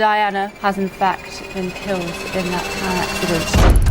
Diana has in fact been killed in that car accident.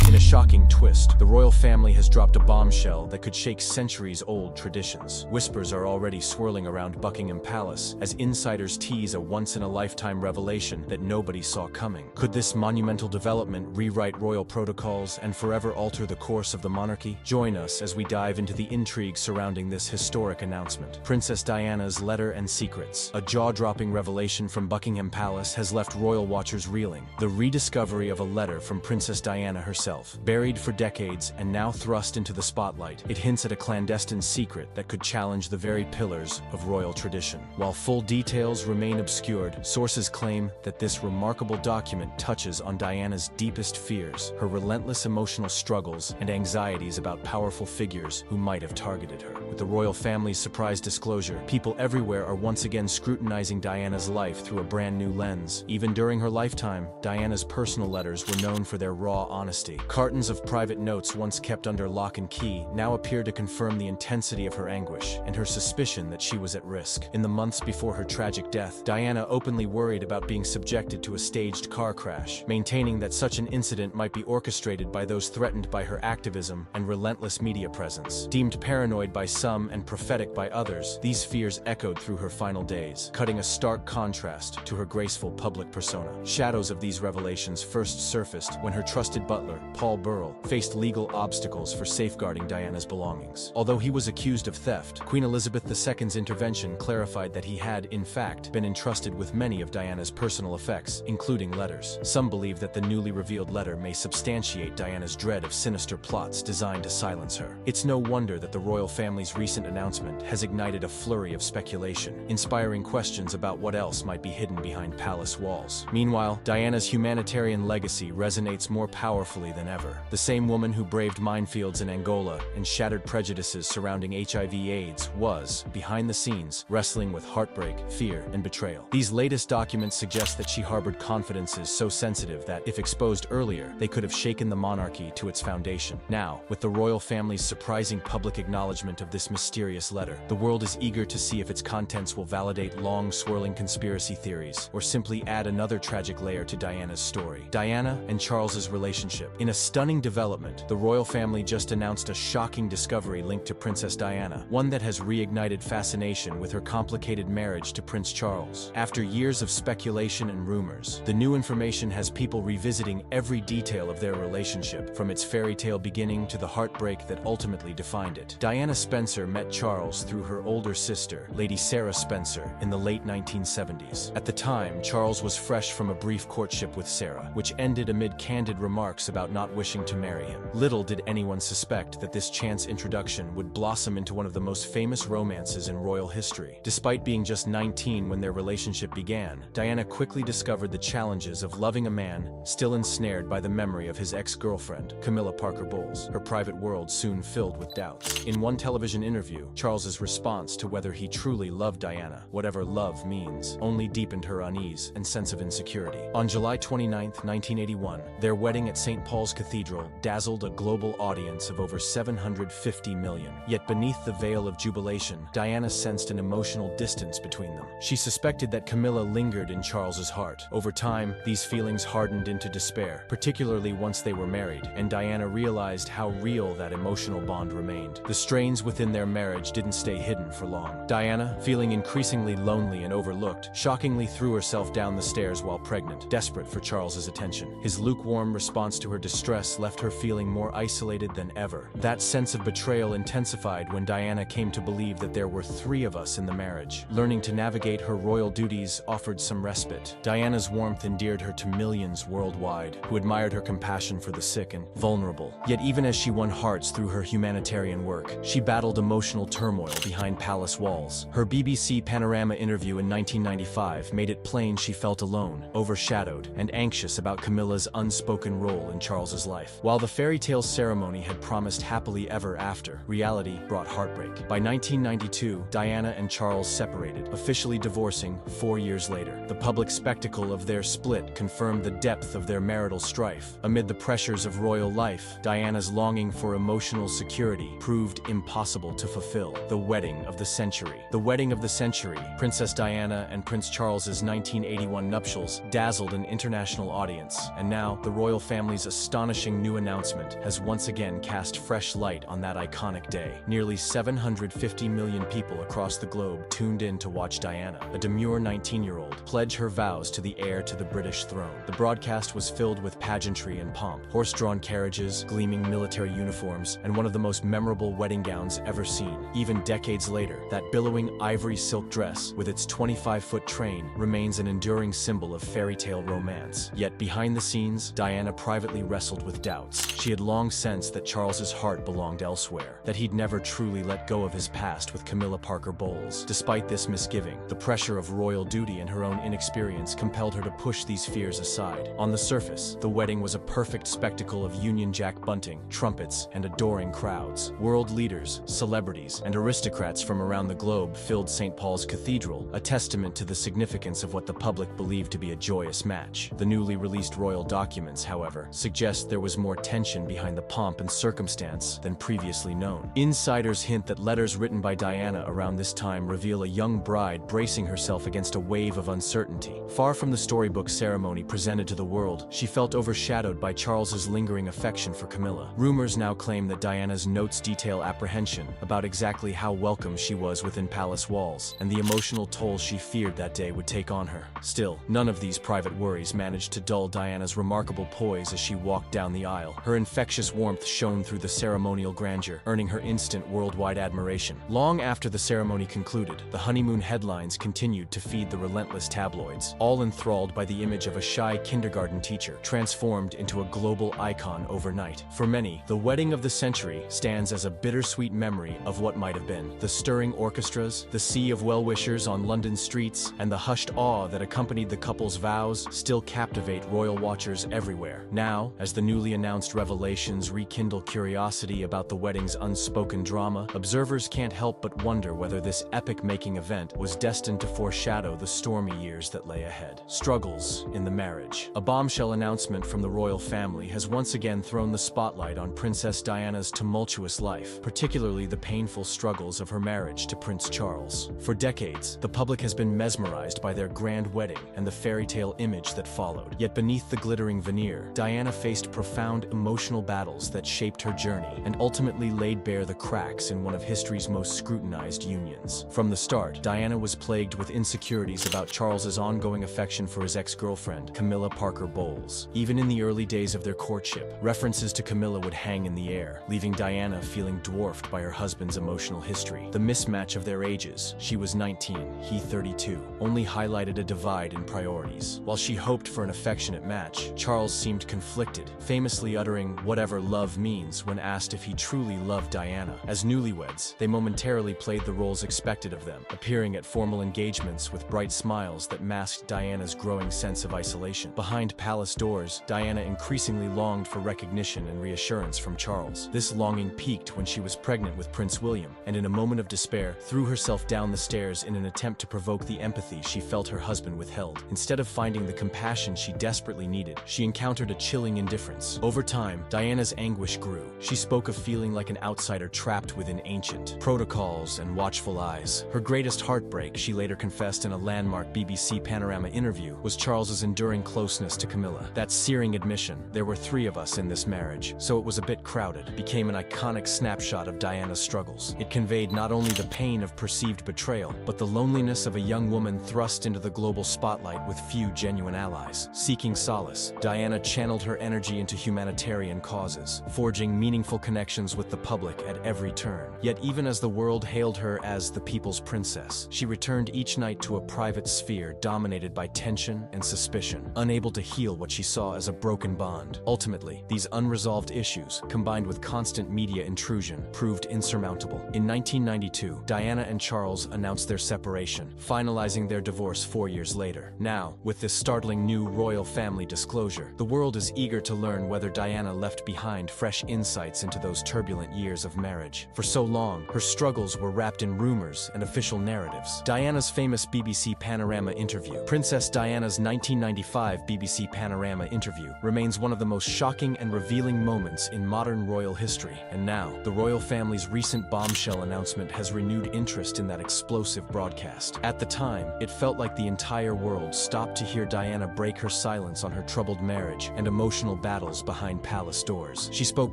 In a shocking twist, the royal family has dropped a bombshell that could shake centuries-old traditions. Whispers are already swirling around Buckingham Palace as insiders tease a once-in-a-lifetime revelation that nobody saw coming. Could this monumental development rewrite royal protocols and forever alter the course of the monarchy? Join us as we dive into the intrigue surrounding this historic announcement. Princess Diana's Letter and Secrets. A jaw-dropping revelation from Buckingham Palace has left royal watchers reeling. The rediscovery of a letter from Princess Diana herself. Buried for decades and now thrust into the spotlight, it hints at a clandestine secret that could challenge the very pillars of royal tradition. While full details remain obscured, sources claim that this remarkable document touches on Diana's deepest fears, her relentless emotional struggles, and anxieties about powerful figures who might have targeted her. With the royal family's surprise disclosure, people everywhere are once again scrutinizing Diana's life through a brand new lens. Even during her lifetime, Diana's personal letters were known for their raw honesty. Cartons of private notes once kept under lock and key now appear to confirm the intensity of her anguish and her suspicion that she was at risk. In the months before her tragic death, Diana openly worried about being subjected to a staged car crash, maintaining that such an incident might be orchestrated by those threatened by her activism and relentless media presence. Deemed paranoid by some and prophetic by others, these fears echoed through her final days, cutting a stark contrast to her graceful public persona. Shadows of these revelations first surfaced when her trusted butler, Paul Burrell, faced legal obstacles for safeguarding Diana's belongings. Although he was accused of theft, Queen Elizabeth II's intervention clarified that he had, in fact, been entrusted with many of Diana's personal effects, including letters. Some believe that the newly revealed letter may substantiate Diana's dread of sinister plots designed to silence her. It's no wonder that the royal family's recent announcement has ignited a flurry of speculation, inspiring questions about what else might be hidden behind palace walls. Meanwhile, Diana's humanitarian legacy resonates more powerfully than ever. The same woman who braved minefields in Angola and shattered prejudices surrounding HIV/AIDS was, behind the scenes, wrestling with heartbreak, fear, and betrayal. These latest documents suggest that she harbored confidences so sensitive that, if exposed earlier, they could have shaken the monarchy to its foundation. Now, with the royal family's surprising public acknowledgement of this mysterious letter, the world is eager to see if its contents will validate long-swirling conspiracy theories or simply add another tragic layer to Diana's story. Diana and Charles's relationship. In a stunning development, the royal family just announced a shocking discovery linked to Princess Diana, one that has reignited fascination with her complicated marriage to Prince Charles. After years of speculation and rumors, the new information has people revisiting every detail of their relationship, from its fairy tale beginning to the heartbreak that ultimately defined it. Diana Spencer met Charles through her older sister, Lady Sarah Spencer, in the late 1970s. At the time, Charles was fresh from a brief courtship with Sarah, which ended amid candid remarks about not wishing to marry him. Little did anyone suspect that this chance introduction would blossom into one of the most famous romances in royal history. Despite being just 19 when their relationship began, Diana quickly discovered the challenges of loving a man still ensnared by the memory of his ex-girlfriend, Camilla Parker Bowles. Her private world soon filled with doubts. In one television interview, Charles's response to whether he truly loved Diana, whatever love means, only deepened her unease and sense of insecurity. On July 29, 1981, their wedding at St. Paul's Cathedral dazzled a global audience of over 750 million. Yet beneath the veil of jubilation, Diana sensed an emotional distance between them. She suspected that Camilla lingered in Charles's heart. Over time, these feelings hardened into despair, particularly once they were married, and Diana realized how real that emotional bond remained. The strains within their marriage didn't stay hidden for long. Diana, feeling increasingly lonely and overlooked, shockingly threw herself down the stairs while pregnant, desperate for Charles's attention. His lukewarm response to her distress left her feeling more isolated than ever. That sense of betrayal intensified when Diana came to believe that there were 3 of us in the marriage. Learning to navigate her royal duties offered some respite. Diana's warmth endeared her to millions worldwide, who admired her compassion for the sick and vulnerable. Yet even as she won hearts through her humanitarian work, she battled emotional turmoil behind palace walls. Her BBC Panorama interview in 1995 made it plain she felt alone, overshadowed, and anxious about Camilla's unspoken role in Charles's Charles's life. While the fairy tale ceremony had promised happily ever after, reality brought heartbreak. By 1992, Diana and Charles separated, officially divorcing 4 years later. The public spectacle of their split confirmed the depth of their marital strife. Amid the pressures of royal life, Diana's longing for emotional security proved impossible to fulfill. The wedding of the century. The wedding of the century, Princess Diana and Prince Charles's 1981 nuptials, dazzled an international audience, and now the royal family's astonishing new announcement has once again cast fresh light on that iconic day. Nearly 750 million people across the globe tuned in to watch Diana, a demure 19-year-old, pledge her vows to the heir to the British throne. The broadcast was filled with pageantry and pomp, horse-drawn carriages, gleaming military uniforms, and one of the most memorable wedding gowns ever seen. Even decades later, that billowing ivory silk dress, with its 25-foot train, remains an enduring symbol of fairy tale romance. Yet behind the scenes, Diana privately wrestled with doubts. She had long sensed that Charles's heart belonged elsewhere, that he'd never truly let go of his past with Camilla Parker Bowles. Despite this misgiving, the pressure of royal duty and her own inexperience compelled her to push these fears aside. On the surface, the wedding was a perfect spectacle of Union Jack bunting, trumpets, and adoring crowds. World leaders, celebrities, and aristocrats from around the globe filled St. Paul's Cathedral, a testament to the significance of what the public believed to be a joyous match. The newly released royal documents, however, suggest there was more tension behind the pomp and circumstance than previously known. Insiders hint that letters written by Diana around this time reveal a young bride bracing herself against a wave of uncertainty. Far from the storybook ceremony presented to the world, she felt overshadowed by Charles's lingering affection for Camilla. Rumors now claim that Diana's notes detail apprehension about exactly how welcome she was within palace walls, and the emotional toll she feared that day would take on her. Still, none of these private worries managed to dull Diana's remarkable poise as she walked down the aisle. Her infectious warmth shone through the ceremonial grandeur, earning her instant worldwide admiration. Long after the ceremony concluded, the honeymoon headlines continued to feed the relentless tabloids, all enthralled by the image of a shy kindergarten teacher transformed into a global icon overnight. For many, the wedding of the century stands as a bittersweet memory of what might have been. The stirring orchestras, the sea of well-wishers on London streets, and the hushed awe that accompanied the couple's vows still captivate royal watchers everywhere. Now, as the newly announced revelations rekindle curiosity about the wedding's unspoken drama, observers can't help but wonder whether this epic-making event was destined to foreshadow the stormy years that lay ahead. Struggles in the marriage. A bombshell announcement from the royal family has once again thrown the spotlight on Princess Diana's tumultuous life, particularly the painful struggles of her marriage to Prince Charles. For decades, the public has been mesmerized by their grand wedding and the fairy tale image that followed. Yet beneath the glittering veneer, Diana faced profound emotional battles that shaped her journey and ultimately laid bare the cracks in one of history's most scrutinized unions. From the start, Diana was plagued with insecurities about Charles's ongoing affection for his ex-girlfriend, Camilla Parker Bowles. Even in the early days of their courtship, references to Camilla would hang in the air, leaving Diana feeling dwarfed by her husband's emotional history. The mismatch of their ages, she was 19, he 32, only highlighted a divide in priorities. While she hoped for an affectionate match, Charles seemed conflicted, famously uttering whatever love means when asked if he truly loved Diana. As newlyweds, they momentarily played the roles expected of them, appearing at formal engagements with bright smiles that masked Diana's growing sense of isolation. Behind palace doors, Diana increasingly longed for recognition and reassurance from Charles. This longing peaked when she was pregnant with Prince William, and in a moment of despair, threw herself down the stairs in an attempt to provoke the empathy she felt her husband withheld. Instead of finding the compassion she desperately needed, she encountered a chilling indifference. Over time, Diana's anguish grew. She spoke of feeling like an outsider trapped within ancient protocols and watchful eyes. Her greatest heartbreak, she later confessed in a landmark BBC Panorama interview, was Charles's enduring closeness to Camilla. That searing admission, "There were 3 of us in this marriage, so it was a bit crowded," became an iconic snapshot of Diana's struggles. It conveyed not only the pain of perceived betrayal, but the loneliness of a young woman thrust into the global spotlight with few genuine allies. Seeking solace, Diana channeled her energy into humanitarian causes, forging meaningful connections with the public at every turn. Yet even as the world hailed her as the people's princess, she returned each night to a private sphere dominated by tension and suspicion, unable to heal what she saw as a broken bond. Ultimately, these unresolved issues, combined with constant media intrusion, proved insurmountable. In 1992, Diana and Charles announced their separation, finalizing their divorce 4 years later. Now, with this startling new royal family disclosure, the world is eager to learn learn whether Diana left behind fresh insights into those turbulent years of marriage. For so long, her struggles were wrapped in rumors and official narratives. Diana's famous BBC Panorama interview. Princess Diana's 1995 BBC Panorama interview remains one of the most shocking and revealing moments in modern royal history. And now, the royal family's recent bombshell announcement has renewed interest in that explosive broadcast. At the time, it felt like the entire world stopped to hear Diana break her silence on her troubled marriage and emotional battles behind palace doors. She spoke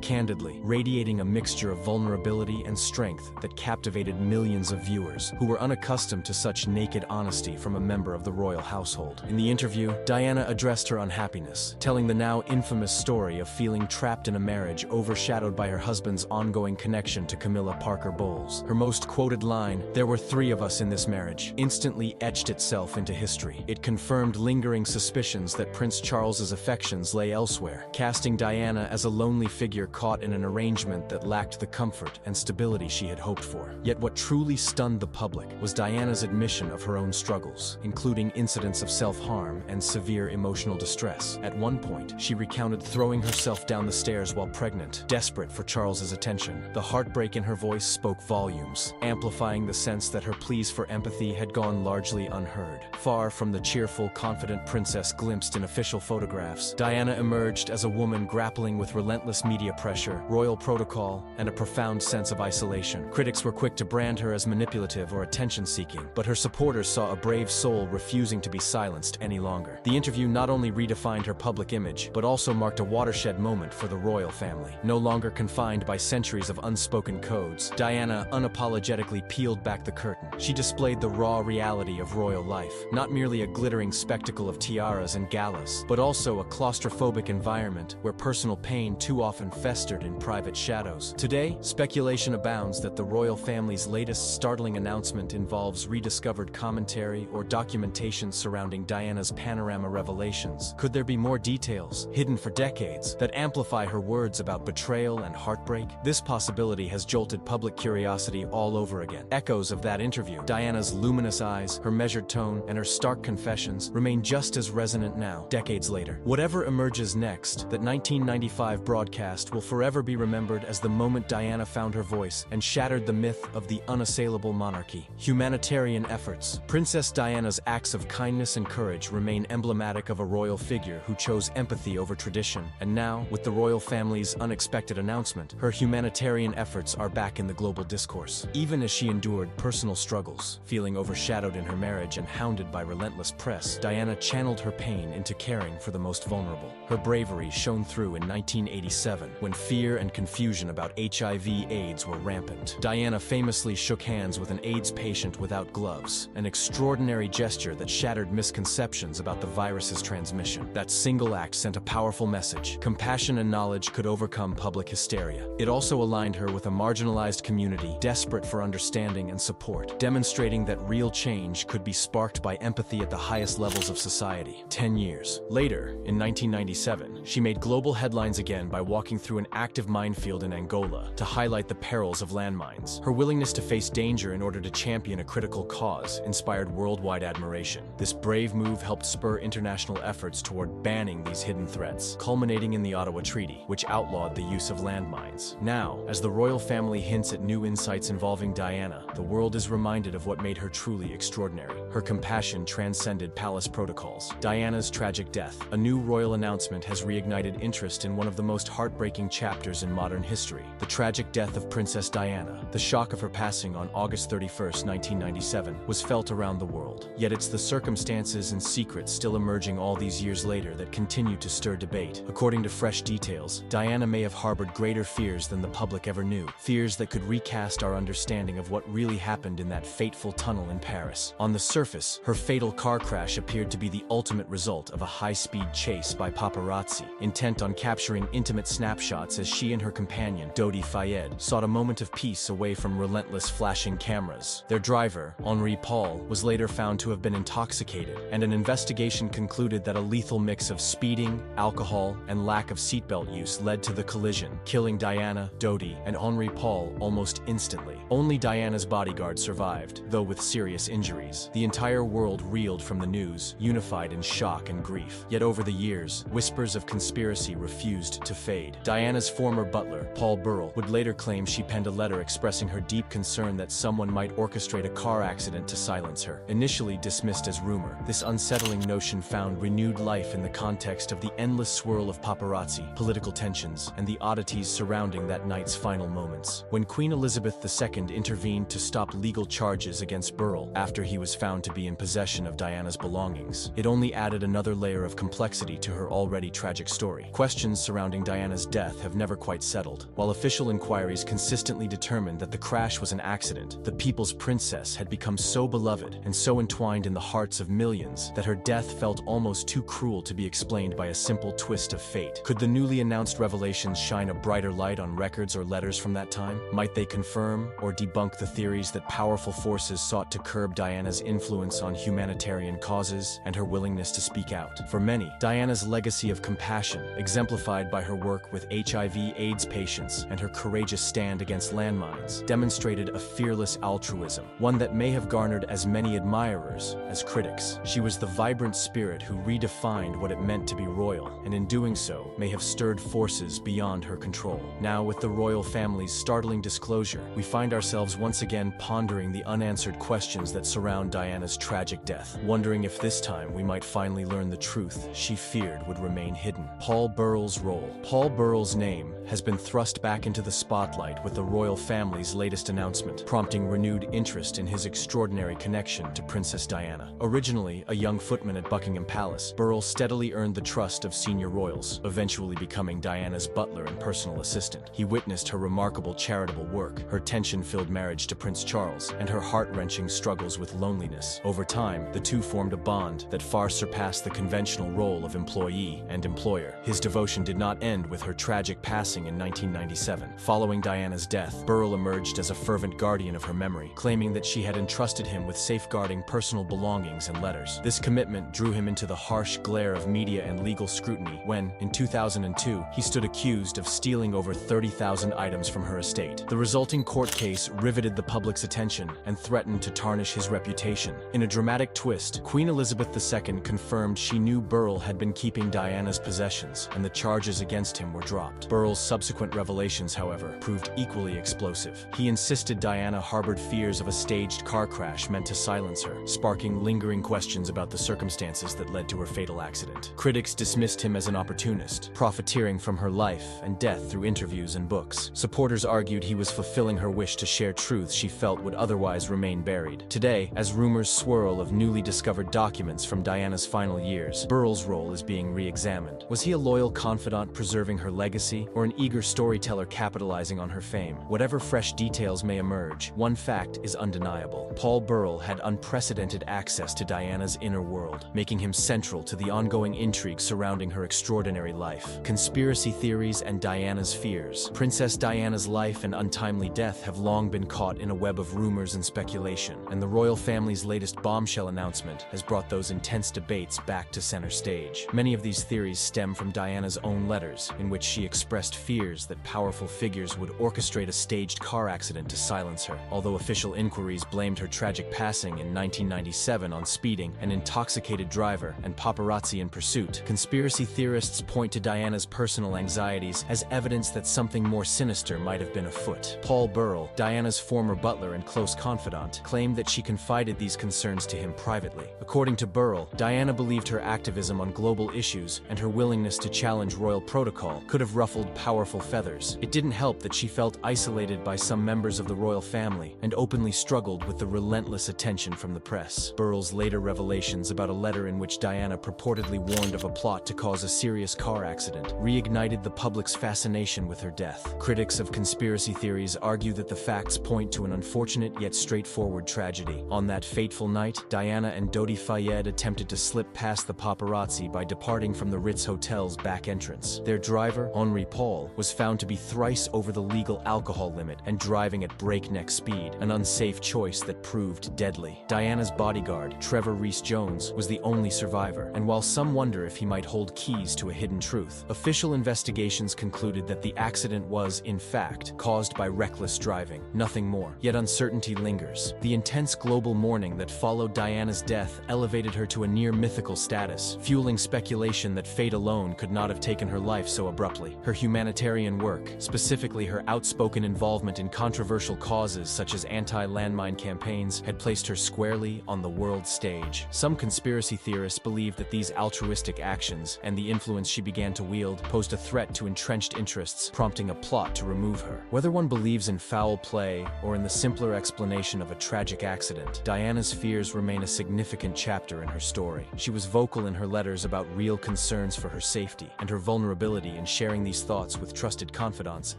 candidly, radiating a mixture of vulnerability and strength that captivated millions of viewers who were unaccustomed to such naked honesty from a member of the royal household. In the interview, Diana addressed her unhappiness, telling the now infamous story of feeling trapped in a marriage overshadowed by her husband's ongoing connection to Camilla Parker Bowles. Her most quoted line, "There were 3 of us in this marriage," instantly etched itself into history. It confirmed lingering suspicions that Prince Charles's affections lay elsewhere, casting Diana as a lonely figure caught in an arrangement that lacked the comfort and stability she had hoped for. Yet what truly stunned the public was Diana's admission of her own struggles, including incidents of self-harm and severe emotional distress. At one point, she recounted throwing herself down the stairs while pregnant, desperate for Charles's attention. The heartbreak in her voice spoke volumes, amplifying the sense that her pleas for empathy had gone largely unheard. Far from the cheerful, confident princess glimpsed in official photographs, Diana emerged as a woman grappling with relentless media pressure, royal protocol, and a profound sense of isolation. Critics were quick to brand her as manipulative or attention-seeking, but her supporters saw a brave soul refusing to be silenced any longer. The interview not only redefined her public image, but also marked a watershed moment for the royal family. No longer confined by centuries of unspoken codes, Diana unapologetically peeled back the curtain. She displayed the raw reality of royal life, not merely a glittering spectacle of tiaras and galas, but also a claustrophobic environment where personal pain too often festered in private shadows. Today, speculation abounds that the royal family's latest startling announcement involves rediscovered commentary or documentation surrounding Diana's Panorama revelations. Could there be more details, hidden for decades, that amplify her words about betrayal and heartbreak? This possibility has jolted public curiosity all over again. Echoes of that interview, Diana's luminous eyes, her measured tone, and her stark confessions remain just as resonant now, decades later. Whatever emerges next, that 1995 broadcast will forever be remembered as the moment Diana found her voice and shattered the myth of the unassailable monarchy. Humanitarian efforts. Princess Diana's acts of kindness and courage remain emblematic of a royal figure who chose empathy over tradition, and now, with the royal family's unexpected announcement, her humanitarian efforts are back in the global discourse. Even as she endured personal struggles, feeling overshadowed in her marriage and hounded by relentless press, Diana channeled her pain into caring for the most vulnerable. Her bravery shone through in 1987, when fear and confusion about HIV/AIDS were rampant. Diana famously shook hands with an AIDS patient without gloves, an extraordinary gesture that shattered misconceptions about the virus's transmission. That single act sent a powerful message. Compassion and knowledge could overcome public hysteria. It also aligned her with a marginalized community desperate for understanding and support, demonstrating that real change could be sparked by empathy at the highest levels of society. 10 years later, in 1997, she made global headlines again by walking through an active minefield in Angola to highlight the perils of landmines. Her willingness to face danger in order to champion a critical cause inspired worldwide admiration. This brave move helped spur international efforts toward banning these hidden threats, culminating in the Ottawa Treaty, which outlawed the use of landmines. Now, as the royal family hints at new insights involving Diana, the world is reminded of what made her truly extraordinary. Her compassion transcended palace protocols. Diana's tragic death, a new royal announcement, has reignited interest in one of the most heartbreaking chapters in modern history: the tragic death of Princess Diana. The shock of her passing on August 31, 1997, was felt around the world. Yet it's the circumstances and secrets still emerging all these years later that continue to stir debate. According to fresh details, Diana may have harbored greater fears than the public ever knew, fears that could recast our understanding of what really happened in that fateful tunnel in Paris. On the surface, her fatal car crash appeared to be the ultimate result of a high-speed chase by paparazzi, intent on capturing intimate snapshots as she and her companion, Dodi Fayed, sought a moment of peace away from relentless flashing cameras. Their driver, Henri Paul, was later found to have been intoxicated, and an investigation concluded that a lethal mix of speeding, alcohol, and lack of seatbelt use led to the collision, killing Diana, Dodi, and Henri Paul almost instantly. Only Diana's bodyguard survived, though with serious injuries. The entire world reeled from the news, unified in shock and grief. Yet over the years, whispers of conspiracy conspiracy refused to fade. Diana's former butler, Paul Burrell, would later claim she penned a letter expressing her deep concern that someone might orchestrate a car accident to silence her. Initially dismissed as rumor, this unsettling notion found renewed life in the context of the endless swirl of paparazzi, political tensions, and the oddities surrounding that night's final moments. When Queen Elizabeth II intervened to stop legal charges against Burrell after he was found to be in possession of Diana's belongings, it only added another layer of complexity to her already tragic story. Questions surrounding Diana's death have never quite settled. While official inquiries consistently determined that the crash was an accident, the people's princess had become so beloved and so entwined in the hearts of millions that her death felt almost too cruel to be explained by a simple twist of fate. Could the newly announced revelations shine a brighter light on records or letters from that time? Might they confirm or debunk the theories that powerful forces sought to curb Diana's influence on humanitarian causes and her willingness to speak out? For many, Diana's legacy of compassion, exemplified by her work with HIV/AIDS patients and her courageous stand against landmines, demonstrated a fearless altruism, one that may have garnered as many admirers as critics. She was the vibrant spirit who redefined what it meant to be royal, and in doing so, may have stirred forces beyond her control. Now, with the royal family's startling disclosure, we find ourselves once again pondering the unanswered questions that surround Diana's tragic death, wondering if this time we might finally learn the truth she feared would remain hidden. Paul Burrell's role. Paul Burrell's name has been thrust back into the spotlight with the royal family's latest announcement, prompting renewed interest in his extraordinary connection to Princess Diana. Originally a young footman at Buckingham Palace, Burrell steadily earned the trust of senior royals, eventually becoming Diana's butler and personal assistant. He witnessed her remarkable charitable work, her tension-filled marriage to Prince Charles, and her heart-wrenching struggles with loneliness. Over time, the two formed a bond that far surpassed the conventional role of employee and employer. His devotion did not end with her tragic passing in 1997. Following Diana's death, Burrell emerged as a fervent guardian of her memory, claiming that she had entrusted him with safeguarding personal belongings and letters. This commitment drew him into the harsh glare of media and legal scrutiny when, in 2002, he stood accused of stealing over 30,000 items from her estate. The resulting court case riveted the public's attention and threatened to tarnish his reputation. In a dramatic twist, Queen Elizabeth II confirmed she knew Burrell had been keeping Diana's possessions, and the charges against him were dropped. Burrell's subsequent revelations, however, proved equally explosive. He insisted Diana harbored fears of a staged car crash meant to silence her, sparking lingering questions about the circumstances that led to her fatal accident. Critics dismissed him as an opportunist, profiteering from her life and death through interviews and books. Supporters argued he was fulfilling her wish to share truths she felt would otherwise remain buried. Today, as rumors swirl of newly discovered documents from Diana's final years, Burrell's role is being re-examined. Was he a loyal confidant preserving her legacy, or an eager storyteller capitalizing on her fame? Whatever fresh details may emerge, one fact is undeniable. Paul Burrell had unprecedented access to Diana's inner world, making him central to the ongoing intrigue surrounding her extraordinary life. Conspiracy theories and Diana's fears. Princess Diana's life and untimely death have long been caught in a web of rumors and speculation, and the royal family's latest bombshell announcement has brought those intense debates back to center stage. Many of these theories stem from Diana's own letters, in which she expressed fears that powerful figures would orchestrate a staged car accident to silence her. Although official inquiries blamed her tragic passing in 1997 on speeding, an intoxicated driver, and paparazzi in pursuit, conspiracy theorists point to Diana's personal anxieties as evidence that something more sinister might have been afoot. Paul Burrell, Diana's former butler and close confidant, claimed that she confided these concerns to him privately. According to Burrell, Diana believed her activism on global issues and her willingness to challenge royal protocol could have ruffled powerful feathers. It didn't help that she felt isolated by some members of the royal family and openly struggled with the relentless attention from the press. Burrell's later revelations about a letter in which Diana purportedly warned of a plot to cause a serious car accident reignited the public's fascination with her death. Critics of conspiracy theories argue that the facts point to an unfortunate yet straightforward tragedy. On that fateful night, Diana and Dodi Fayed attempted to slip past the paparazzi by departing from the Ritz Hotel's back entrance. Their driver, Henri Paul, was found to be thrice over the legal alcohol limit and driving at breakneck speed, an unsafe choice that proved deadly. Diana's bodyguard, Trevor Rees-Jones, was the only survivor, and while some wonder if he might hold keys to a hidden truth, official investigations concluded that the accident was, in fact, caused by reckless driving, nothing more. Yet uncertainty lingers. The intense global mourning that followed Diana's death elevated her to a near mythical status, fueling speculation that fate alone alone could not have taken her life so abruptly. Her humanitarian work, specifically her outspoken involvement in controversial causes such as anti-landmine campaigns, had placed her squarely on the world stage. Some conspiracy theorists believe that these altruistic actions and the influence she began to wield posed a threat to entrenched interests, prompting a plot to remove her. Whether one believes in foul play or in the simpler explanation of a tragic accident, Diana's fears remain a significant chapter in her story. She was vocal in her letters about real concerns for her safety, and her vulnerability in sharing these thoughts with trusted confidants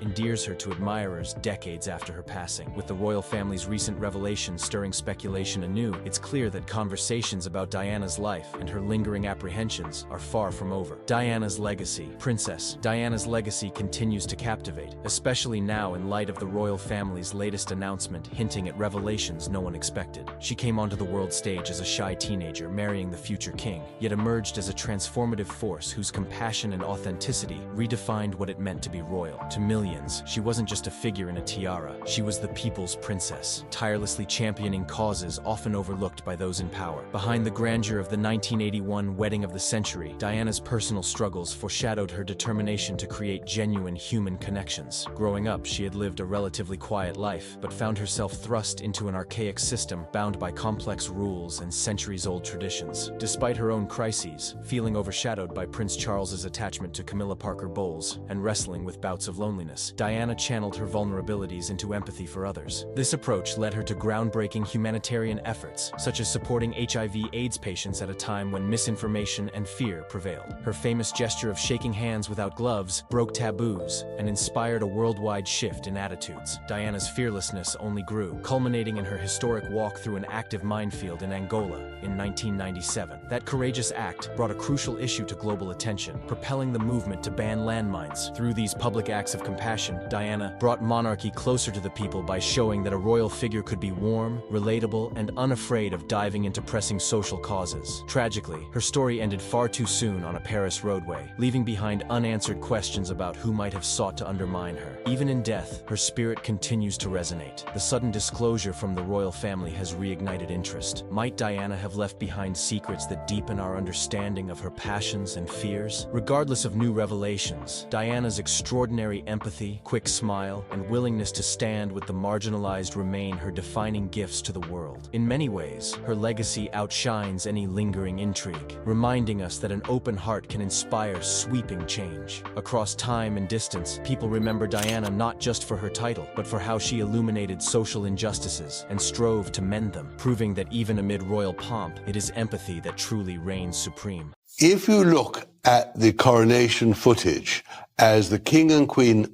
endears her to admirers decades after her passing. With the royal family's recent revelations stirring speculation anew, it's clear that conversations about Diana's life and her lingering apprehensions are far from over. Diana's legacy. Princess Diana's legacy continues to captivate, especially now in light of the royal family's latest announcement hinting at revelations no one expected. She came onto the world stage as a shy teenager, marrying the future king, yet emerged as a transformative force whose compassion and authenticity redefined what it meant to be royal. To millions, she wasn't just a figure in a tiara, she was the people's princess, tirelessly championing causes often overlooked by those in power. Behind the grandeur of the 1981 wedding of the century, Diana's personal struggles foreshadowed her determination to create genuine human connections. Growing up, she had lived a relatively quiet life, but found herself thrust into an archaic system bound by complex rules and centuries-old traditions. Despite her own crises, feeling overshadowed by Prince Charles's attachment to Camilla Parker Bowles and wrestling with bouts of loneliness, Diana channeled her vulnerabilities into empathy for others. This approach led her to groundbreaking humanitarian efforts, such as supporting HIV/AIDS patients at a time when misinformation and fear prevailed. Her famous gesture of shaking hands without gloves broke taboos and inspired a worldwide shift in attitudes. Diana's fearlessness only grew, culminating in her historic walk through an active minefield in Angola in 1997. That courageous act brought a crucial issue to global attention, propelling the movement to ban landmines. Through these public acts of compassion, Diana brought monarchy closer to the people by showing that a royal figure could be warm, relatable, and unafraid of diving into pressing social causes. Tragically, her story ended far too soon on a Paris roadway, leaving behind unanswered questions about who might have sought to undermine her. Even in death, her spirit continues to resonate. The sudden disclosure from the royal family has reignited interest. Might Diana have left behind secrets that deepen our understanding of her passions and fears? Regardless of new revelations, Diana's extraordinary empathy, quick smile, and willingness to stand with the marginalized remain her defining gifts to the world. In many ways, her legacy outshines any lingering intrigue, reminding us that an open heart can inspire sweeping change. Across time and distance, people remember Diana not just for her title, but for how she illuminated social injustices and strove to mend them, proving that even amid royal pomp, it is empathy that truly reigns supreme. If you look at the coronation footage, as the king and queen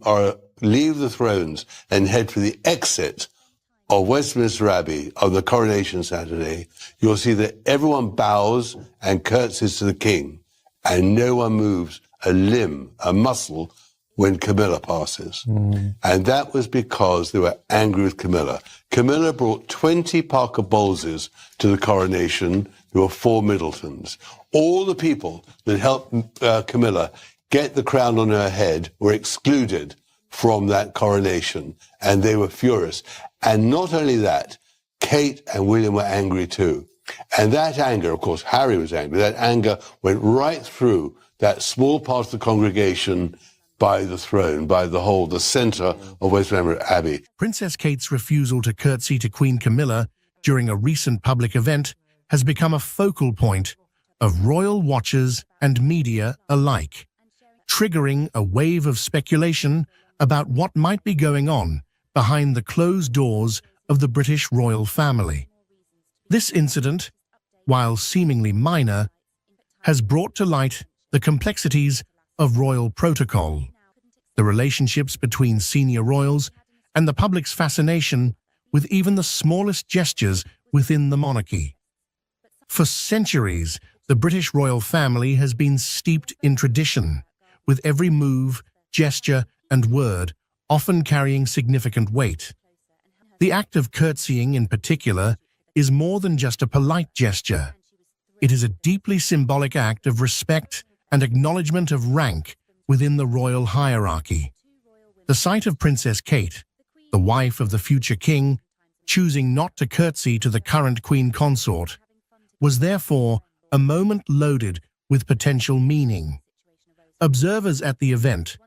leave the thrones and head for the exit of Westminster Abbey on the coronation Saturday, you'll see that everyone bows and curtsies to the king, and no one moves a limb, a muscle, when Camilla passes. And that was because they were angry with Camilla. Camilla brought 20 Parker Bowleses to the coronation. There were 4 Middletons. All the people that helped Camilla get the crown on her head were excluded from that coronation, and they were furious. And not only that, Kate and William were angry too. And that anger, of course, Harry was angry, that anger went right through that small part of the congregation by the throne, by the centre of Westminster Abbey. Princess Kate's refusal to curtsy to Queen Camilla during a recent public event has become a focal point of royal watchers and media alike, triggering a wave of speculation about what might be going on behind the closed doors of the British royal family. This incident, while seemingly minor, has brought to light the complexities of royal protocol, the relationships between senior royals, and the public's fascination with even the smallest gestures within the monarchy. For centuries, the British royal family has been steeped in tradition, with every move, gesture, and word often carrying significant weight. The act of curtsying, in particular, is more than just a polite gesture. It is a deeply symbolic act of respect and acknowledgement of rank within the royal hierarchy. The sight of Princess Kate, the wife of the future king, choosing not to curtsy to the current queen consort, was therefore a moment loaded with potential meaning. Observers at the event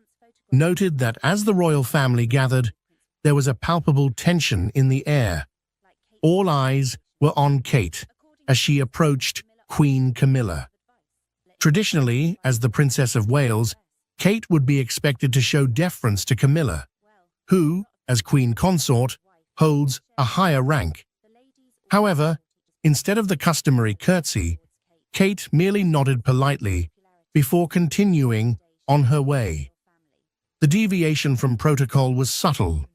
noted that as the royal family gathered, there was a palpable tension in the air. All eyes were on Kate as she approached Queen Camilla. Traditionally, as the Princess of Wales, Kate would be expected to show deference to Camilla, who, as Queen Consort, holds a higher rank. However, instead of the customary curtsy, Kate merely nodded politely before continuing on her way. The deviation from protocol was subtle,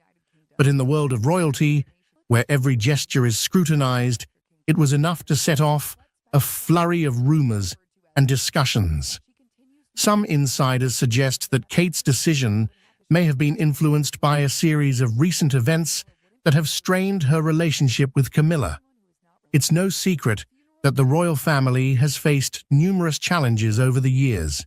but in the world of royalty, where every gesture is scrutinized, it was enough to set off a flurry of rumors and discussions. Some insiders suggest that Kate's decision may have been influenced by a series of recent events that have strained her relationship with Camilla. It's no secret that the royal family has faced numerous challenges over the years,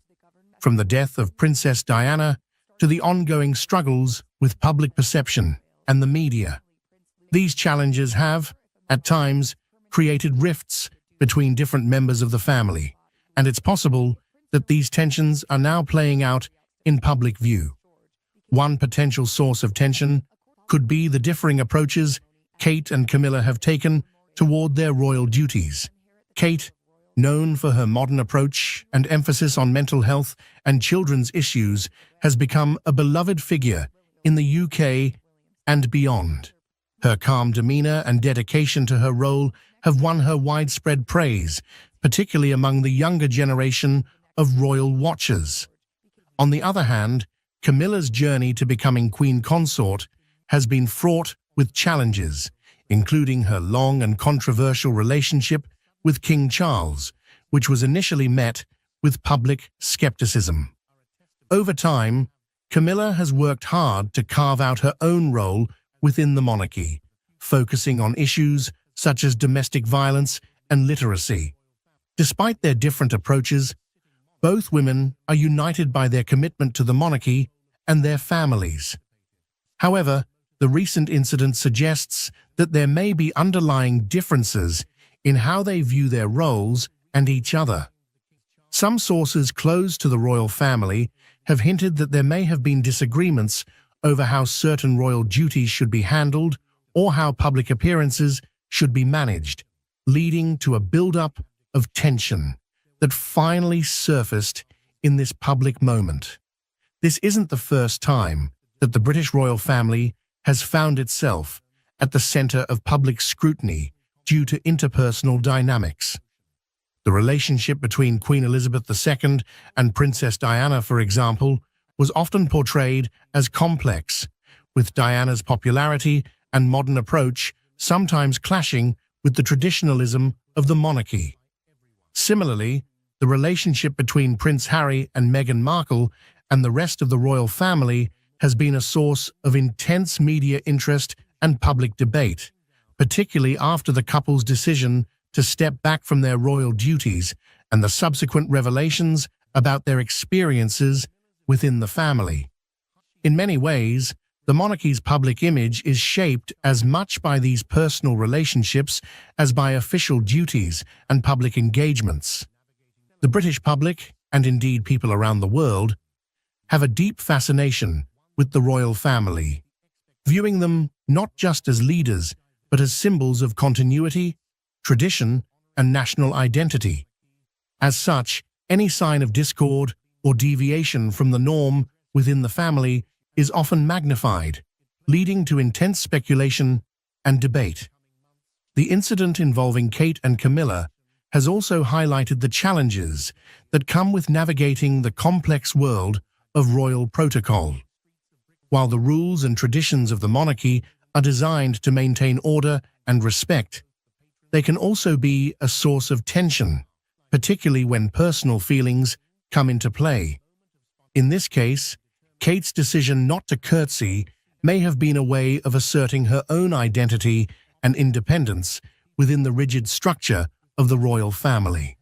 from the death of Princess Diana to the ongoing struggles with public perception and the media. These challenges have, at times, created rifts between different members of the family, and it's possible that these tensions are now playing out in public view. One potential source of tension could be the differing approaches Kate and Camilla have taken toward their royal duties. Kate, known for her modern approach and emphasis on mental health and children's issues, has become a beloved figure in the UK and beyond. Her calm demeanor and dedication to her role have won her widespread praise, particularly among the younger generation of royal watchers. On the other hand, Camilla's journey to becoming Queen Consort has been fraught with challenges, including her long and controversial relationship with King Charles, which was initially met with public skepticism. Over time, Camilla has worked hard to carve out her own role within the monarchy, focusing on issues such as domestic violence and literacy. Despite their different approaches, both women are united by their commitment to the monarchy and their families. However, the recent incident suggests that there may be underlying differences in how they view their roles and each other. Some sources close to the royal family have hinted that there may have been disagreements over how certain royal duties should be handled or how public appearances should be managed, leading to a build-up of tension that finally surfaced in this public moment. This isn't the first time that the British royal family has found itself at the center of public scrutiny due to interpersonal dynamics. The relationship between Queen Elizabeth II and Princess Diana, for example, was often portrayed as complex, with Diana's popularity and modern approach sometimes clashing with the traditionalism of the monarchy. Similarly, the relationship between Prince Harry and Meghan Markle and the rest of the royal family has been a source of intense media interest and public debate, particularly after the couple's decision to step back from their royal duties and the subsequent revelations about their experiences within the family. In many ways, the monarchy's public image is shaped as much by these personal relationships as by official duties and public engagements. The British public, and indeed people around the world, have a deep fascination with the royal family, viewing them not just as leaders, but as symbols of continuity, tradition, and national identity. As such, any sign of discord or deviation from the norm within the family is often magnified, leading to intense speculation and debate. The incident involving Kate and Camilla has also highlighted the challenges that come with navigating the complex world of royal protocol. While the rules and traditions of the monarchy are designed to maintain order and respect, they can also be a source of tension, particularly when personal feelings come into play. In this case, Kate's decision not to curtsy may have been a way of asserting her own identity and independence within the rigid structure of the royal family.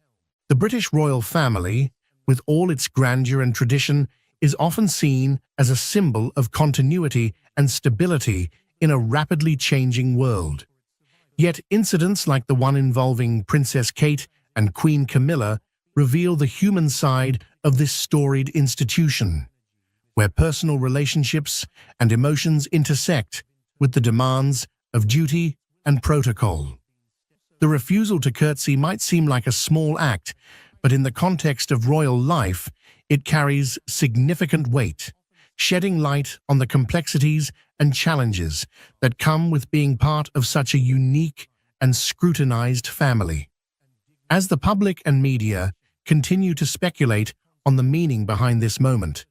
The British royal family, with all its grandeur and tradition, is often seen as a symbol of continuity and stability in a rapidly changing world. Yet incidents like the one involving Princess Kate and Queen Camilla reveal the human side of this storied institution, where personal relationships and emotions intersect with the demands of duty and protocol. The refusal to curtsy might seem like a small act, but in the context of royal life, it carries significant weight, shedding light on the complexities and challenges that come with being part of such a unique and scrutinized family. As the public and media continue to speculate on the meaning behind this moment,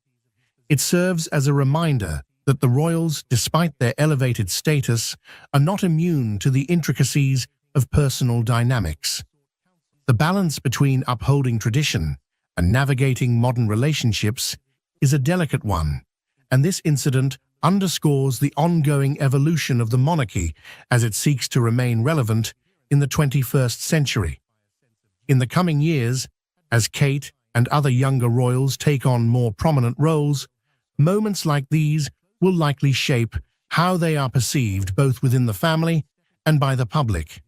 it serves as a reminder that the royals, despite their elevated status, are not immune to the intricacies of personal dynamics. The balance between upholding tradition and navigating modern relationships is a delicate one, and this incident underscores the ongoing evolution of the monarchy as it seeks to remain relevant in the 21st century. In the coming years, as Kate and other younger royals take on more prominent roles, moments like these will likely shape how they are perceived both within the family and by the public.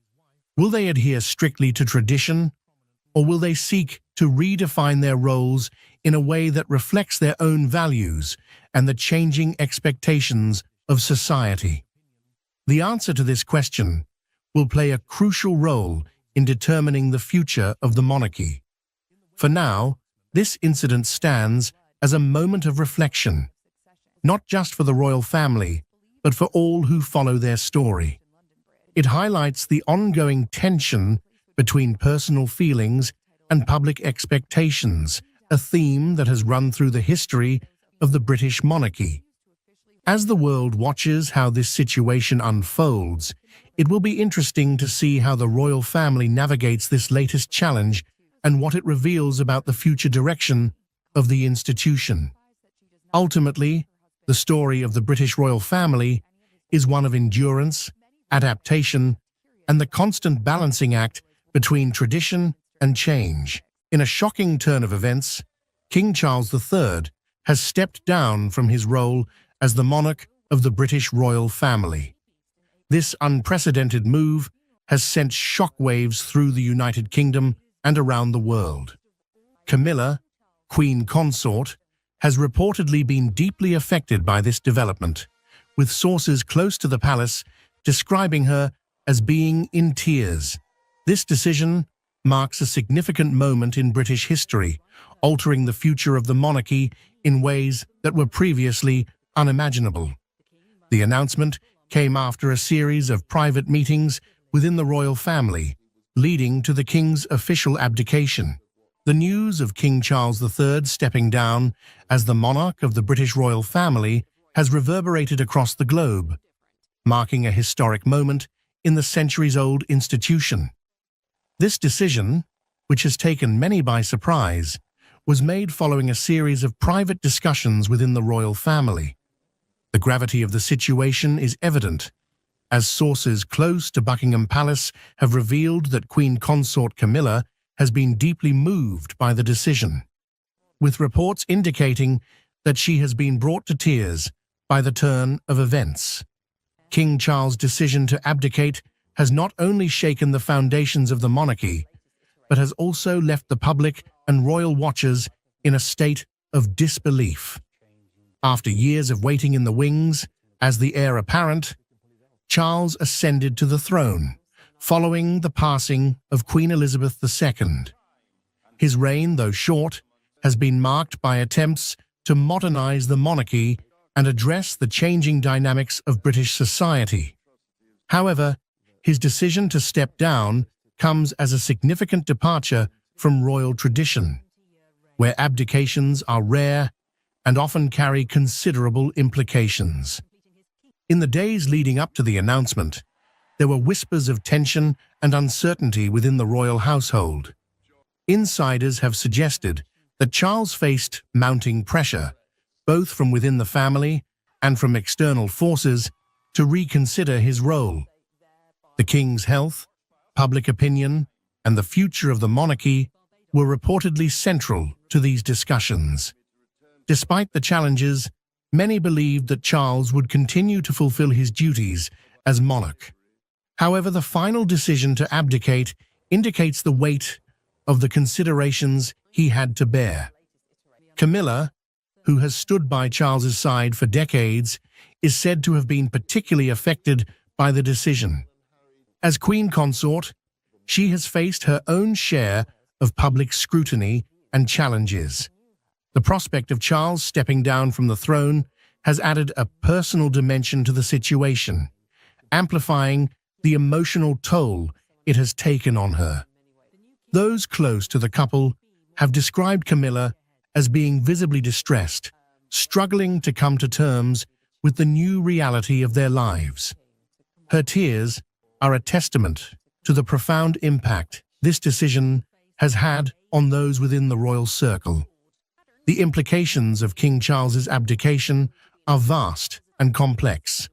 Will they adhere strictly to tradition, or will they seek to redefine their roles in a way that reflects their own values and the changing expectations of society? The answer to this question will play a crucial role in determining the future of the monarchy. For now, this incident stands as a moment of reflection, not just for the royal family, but for all who follow their story. It highlights the ongoing tension between personal feelings and public expectations, a theme that has run through the history of the British monarchy. As the world watches how this situation unfolds, it will be interesting to see how the royal family navigates this latest challenge and what it reveals about the future direction of the institution. Ultimately, the story of the British royal family is one of endurance, adaptation, and the constant balancing act between tradition and change. In a shocking turn of events, King Charles III has stepped down from his role as the monarch of the British royal family. This unprecedented move has sent shockwaves through the United Kingdom and around the world. Camilla, Queen Consort, has reportedly been deeply affected by this development, with sources close to the palace describing her as being in tears. This decision marks a significant moment in British history, altering the future of the monarchy in ways that were previously unimaginable. The announcement came after a series of private meetings within the royal family, leading to the king's official abdication. The news of King Charles III stepping down as the monarch of the British royal family has reverberated across the globe, marking a historic moment in the centuries-old institution. This decision, which has taken many by surprise, was made following a series of private discussions within the royal family. The gravity of the situation is evident, as sources close to Buckingham Palace have revealed that Queen Consort Camilla has been deeply moved by the decision, with reports indicating that she has been brought to tears by the turn of events. King Charles' decision to abdicate has not only shaken the foundations of the monarchy, but has also left the public and royal watchers in a state of disbelief. After years of waiting in the wings as the heir apparent, Charles ascended to the throne, following the passing of Queen Elizabeth II. His reign, though short, has been marked by attempts to modernize the monarchy and address the changing dynamics of British society. However, his decision to step down comes as a significant departure from royal tradition, where abdications are rare and often carry considerable implications. In the days leading up to the announcement, there were whispers of tension and uncertainty within the royal household. Insiders have suggested that Charles faced mounting pressure, both from within the family and from external forces, to reconsider his role. The king's health, public opinion, and the future of the monarchy were reportedly central to these discussions. Despite the challenges, many believed that Charles would continue to fulfill his duties as monarch. However, the final decision to abdicate indicates the weight of the considerations he had to bear. Camilla, who has stood by Charles's side for decades, is said to have been particularly affected by the decision. As Queen Consort, she has faced her own share of public scrutiny and challenges. The prospect of Charles stepping down from the throne has added a personal dimension to the situation, amplifying the emotional toll it has taken on her. Those close to the couple have described Camilla as being visibly distressed, struggling to come to terms with the new reality of their lives. Her tears are a testament to the profound impact this decision has had on those within the royal circle. The implications of King Charles's abdication are vast and complex.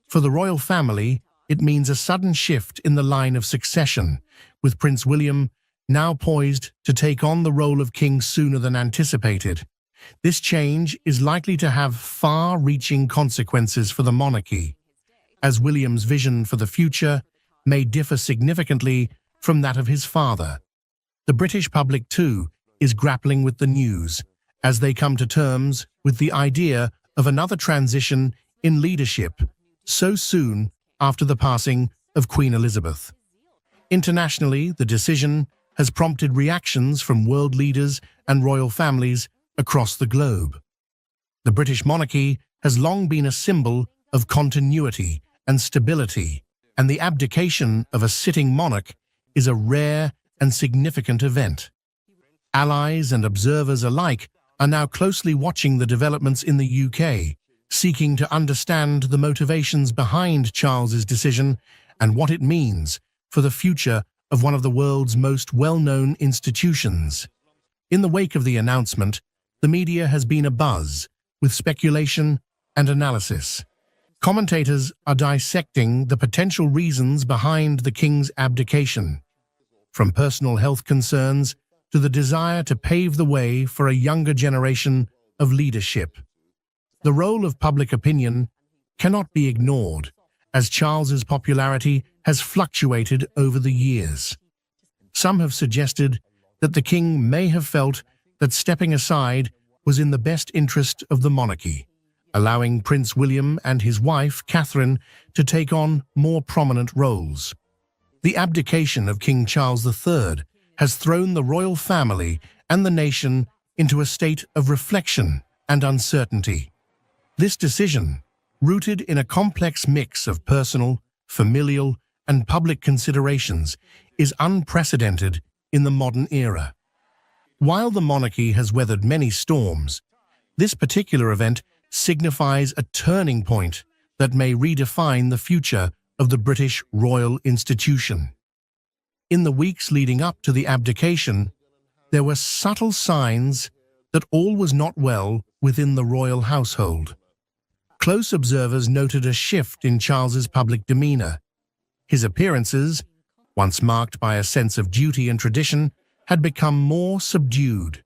For the royal family, it means a sudden shift in the line of succession, with Prince William now poised to take on the role of king sooner than anticipated. This change is likely to have far-reaching consequences for the monarchy, as William's vision for the future may differ significantly from that of his father. The British public, too, is grappling with the news, as they come to terms with the idea of another transition in leadership so soon after the passing of Queen Elizabeth. Internationally, the decision has prompted reactions from world leaders and royal families across the globe. The British monarchy has long been a symbol of continuity and stability, and the abdication of a sitting monarch is a rare and significant event. Allies and observers alike are now closely watching the developments in the UK, seeking to understand the motivations behind Charles's decision and what it means for the future of one of the world's most well-known institutions. In the wake of the announcement, the media has been abuzz with speculation and analysis. Commentators are dissecting the potential reasons behind the king's abdication, from personal health concerns to the desire to pave the way for a younger generation of leadership. The role of public opinion cannot be ignored, as Charles's popularity has fluctuated over the years. Some have suggested that the king may have felt that stepping aside was in the best interest of the monarchy, allowing Prince William and his wife, Catherine, to take on more prominent roles. The abdication of King Charles III has thrown the royal family and the nation into a state of reflection and uncertainty. This decision, rooted in a complex mix of personal, familial, and public considerations, is unprecedented in the modern era. While the monarchy has weathered many storms, this particular event signifies a turning point that may redefine the future of the British royal institution. In the weeks leading up to the abdication, there were subtle signs that all was not well within the royal household. Close observers noted a shift in Charles's public demeanor. His appearances, once marked by a sense of duty and tradition, had become more subdued.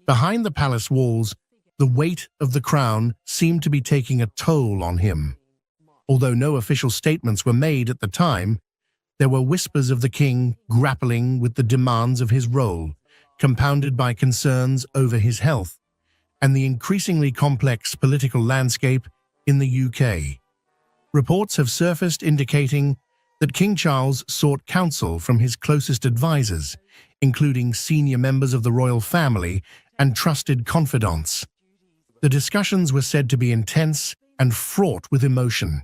Behind the palace walls, the weight of the crown seemed to be taking a toll on him. Although no official statements were made at the time, there were whispers of the king grappling with the demands of his role, compounded by concerns over his health and the increasingly complex political landscape in the UK. Reports have surfaced indicating that King Charles sought counsel from his closest advisors, including senior members of the royal family and trusted confidants. The discussions were said to be intense and fraught with emotion,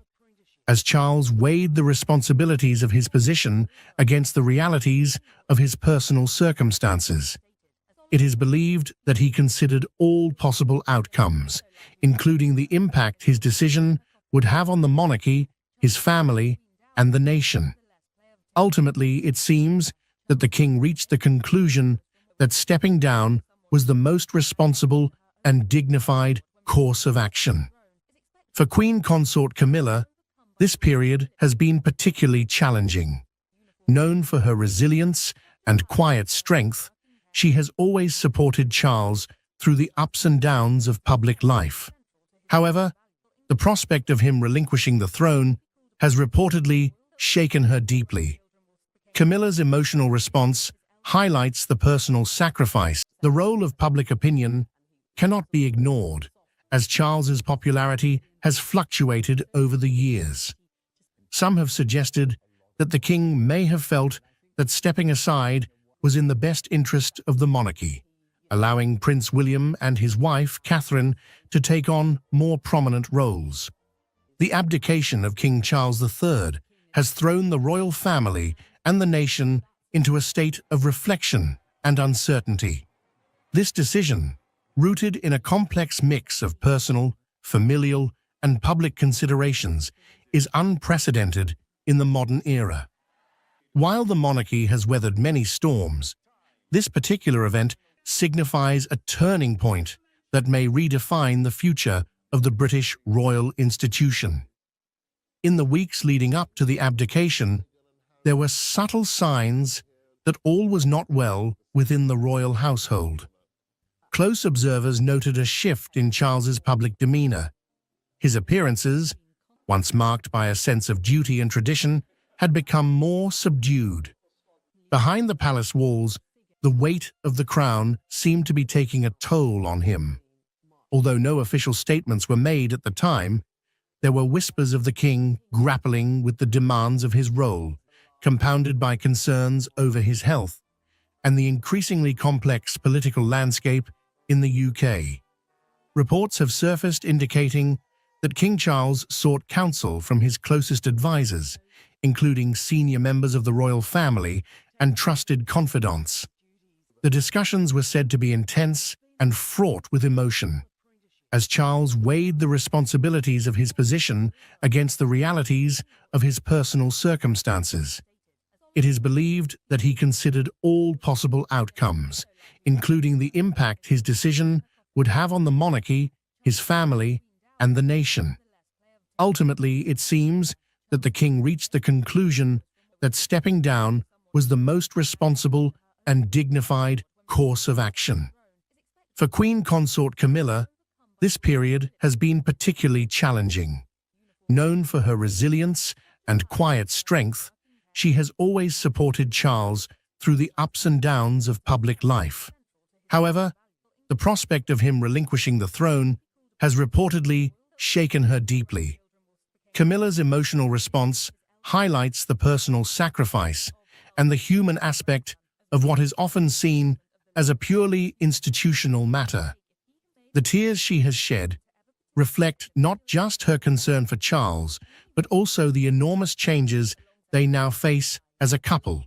as Charles weighed the responsibilities of his position against the realities of his personal circumstances. It is believed that he considered all possible outcomes, including the impact his decision would have on the monarchy, his family, and the nation. Ultimately, it seems that the king reached the conclusion that stepping down was the most responsible and dignified course of action. For Queen Consort Camilla, this period has been particularly challenging. Known for her resilience and quiet strength, she has always supported Charles through the ups and downs of public life. However, the prospect of him relinquishing the throne has reportedly shaken her deeply. Camilla's emotional response highlights the personal sacrifice. The role of public opinion cannot be ignored, as Charles's popularity has fluctuated over the years. Some have suggested that the king may have felt that stepping aside was in the best interest of the monarchy, allowing Prince William and his wife, Catherine, to take on more prominent roles. The abdication of King Charles III has thrown the royal family and the nation into a state of reflection and uncertainty. This decision, rooted in a complex mix of personal, familial, and public considerations, is unprecedented in the modern era. While the monarchy has weathered many storms, this particular event signifies a turning point that may redefine the future of the British royal institution. In the weeks leading up to the abdication, there were subtle signs that all was not well within the royal household. Close observers noted a shift in Charles's public demeanor. His appearances, once marked by a sense of duty and tradition, had become more subdued. Behind the palace walls, the weight of the crown seemed to be taking a toll on him. Although no official statements were made at the time, there were whispers of the king grappling with the demands of his role, compounded by concerns over his health and the increasingly complex political landscape in the UK. Reports have surfaced indicating that King Charles sought counsel from his closest advisors, including senior members of the royal family and trusted confidants. The discussions were said to be intense and fraught with emotion, as Charles weighed the responsibilities of his position against the realities of his personal circumstances. It is believed that he considered all possible outcomes, including the impact his decision would have on the monarchy, his family, and the nation. Ultimately, it seems that the king reached the conclusion that stepping down was the most responsible and dignified course of action. For Queen Consort Camilla, this period has been particularly challenging. Known for her resilience and quiet strength, she has always supported Charles through the ups and downs of public life. However, the prospect of him relinquishing the throne has reportedly shaken her deeply. Camilla's emotional response highlights the personal sacrifice and the human aspect of what is often seen as a purely institutional matter. The tears she has shed reflect not just her concern for Charles, but also the enormous changes they now face as a couple,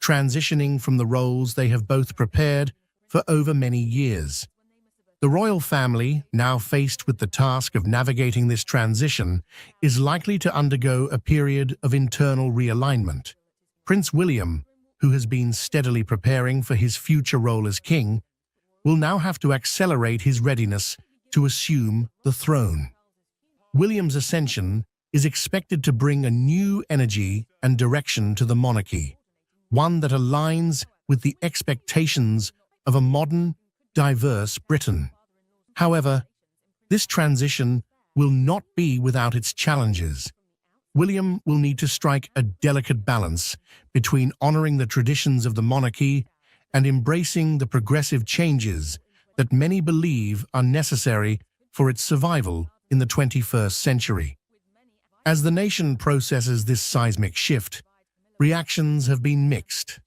transitioning from the roles they have both prepared for over many years. The royal family, now faced with the task of navigating this transition, is likely to undergo a period of internal realignment. Prince William, who has been steadily preparing for his future role as king, will now have to accelerate his readiness to assume the throne. William's ascension is expected to bring a new energy and direction to the monarchy, one that aligns with the expectations of a modern, diverse Britain. However, this transition will not be without its challenges. William will need to strike a delicate balance between honoring the traditions of the monarchy and embracing the progressive changes that many believe are necessary for its survival in the 21st century. As the nation processes this seismic shift, reactions have been mixed.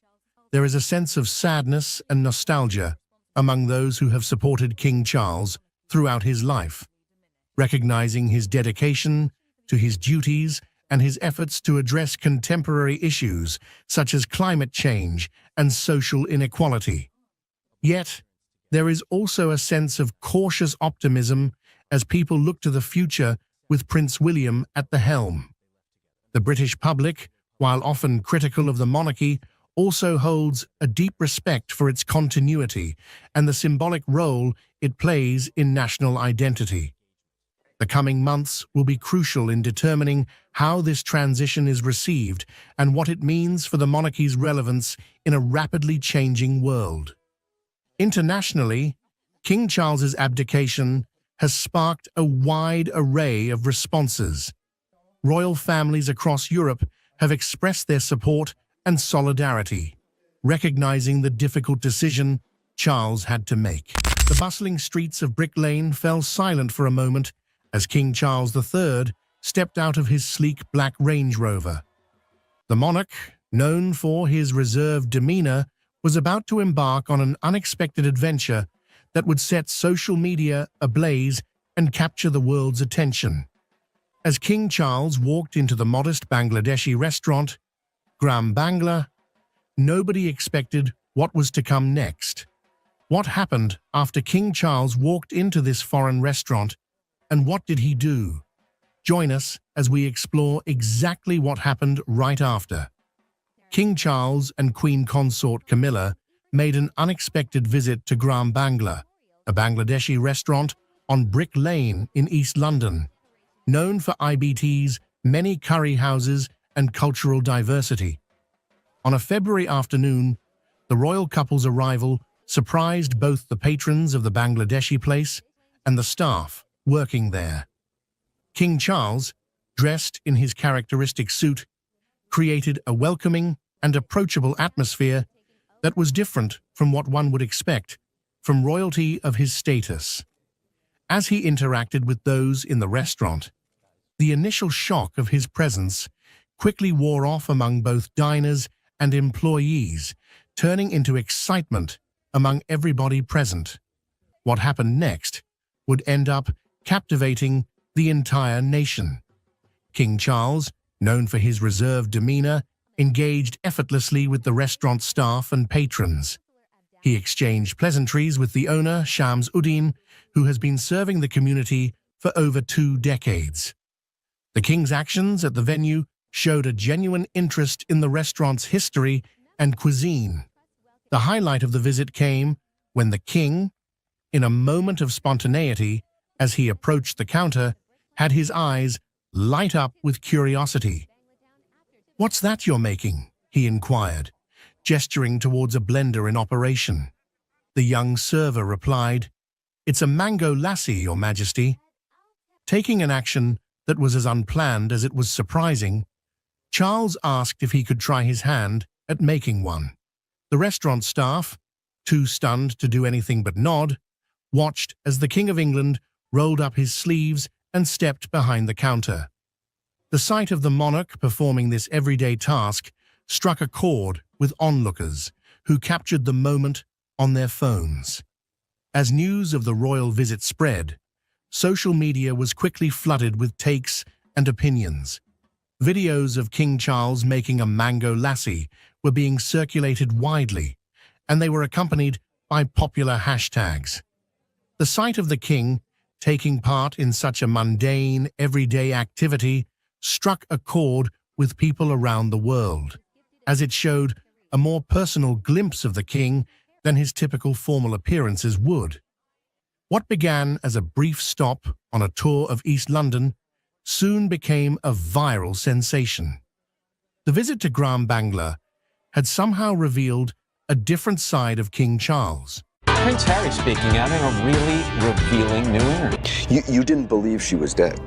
There is a sense of sadness and nostalgia among those who have supported King Charles throughout his life, recognizing his dedication to his duties and his efforts to address contemporary issues such as climate change and social inequality. Yet, there is also a sense of cautious optimism as people look to the future with Prince William at the helm. The British public, while often critical of the monarchy, also holds a deep respect for its continuity and the symbolic role it plays in national identity. The coming months will be crucial in determining how this transition is received and what it means for the monarchy's relevance in a rapidly changing world. Internationally, King Charles's abdication has sparked a wide array of responses. Royal families across Europe have expressed their support and solidarity, recognizing the difficult decision Charles had to make. The bustling streets of Brick Lane fell silent for a moment as King Charles III stepped out of his sleek black Range Rover. The monarch, known for his reserved demeanor, was about to embark on an unexpected adventure that would set social media ablaze and capture the world's attention. As King Charles walked into the modest Bangladeshi restaurant, Gram Bangla, nobody expected what was to come next. What happened after King Charles walked into this foreign restaurant, and what did he do? Join us as we explore exactly what happened right after. King Charles and Queen Consort Camilla made an unexpected visit to Gram Bangla, a Bangladeshi restaurant on Brick Lane in East London, known for IBT's many curry houses and cultural diversity. On a February afternoon, the royal couple's arrival surprised both the patrons of the Bangladeshi place and the staff working there. King Charles, dressed in his characteristic suit, created a welcoming and approachable atmosphere that was different from what one would expect from royalty of his status. As he interacted with those in the restaurant, the initial shock of his presence quickly wore off among both diners and employees, turning into excitement among everybody present. What happened next would end up captivating the entire nation. King Charles, known for his reserved demeanor, engaged effortlessly with the restaurant staff and patrons. He exchanged pleasantries with the owner, Shams Uddin, who has been serving the community for over 2 decades. The king's actions at the venue showed a genuine interest in the restaurant's history and cuisine. The highlight of the visit came when the king, in a moment of spontaneity, as he approached the counter, had his eyes light up with curiosity. "What's that you're making?" he inquired, gesturing towards a blender in operation. The young server replied, "It's a mango lassi, Your Majesty." Taking an action that was as unplanned as it was surprising, Charles asked if he could try his hand at making one. The restaurant staff, too stunned to do anything but nod, watched as the King of England rolled up his sleeves and stepped behind the counter. The sight of the monarch performing this everyday task struck a chord with onlookers who captured the moment on their phones. As news of the royal visit spread, social media was quickly flooded with takes and opinions. Videos of King Charles making a mango lassi were being circulated widely, and they were accompanied by popular hashtags. The sight of the king taking part in such a mundane, everyday activity struck a chord with people around the world, as it showed a more personal glimpse of the king than his typical formal appearances would. What began as a brief stop on a tour of East London soon became a viral sensation. The visit to Gram Bangla had somehow revealed a different side of King Charles. Prince Harry speaking out in a really revealing new interview. You didn't believe she was dead?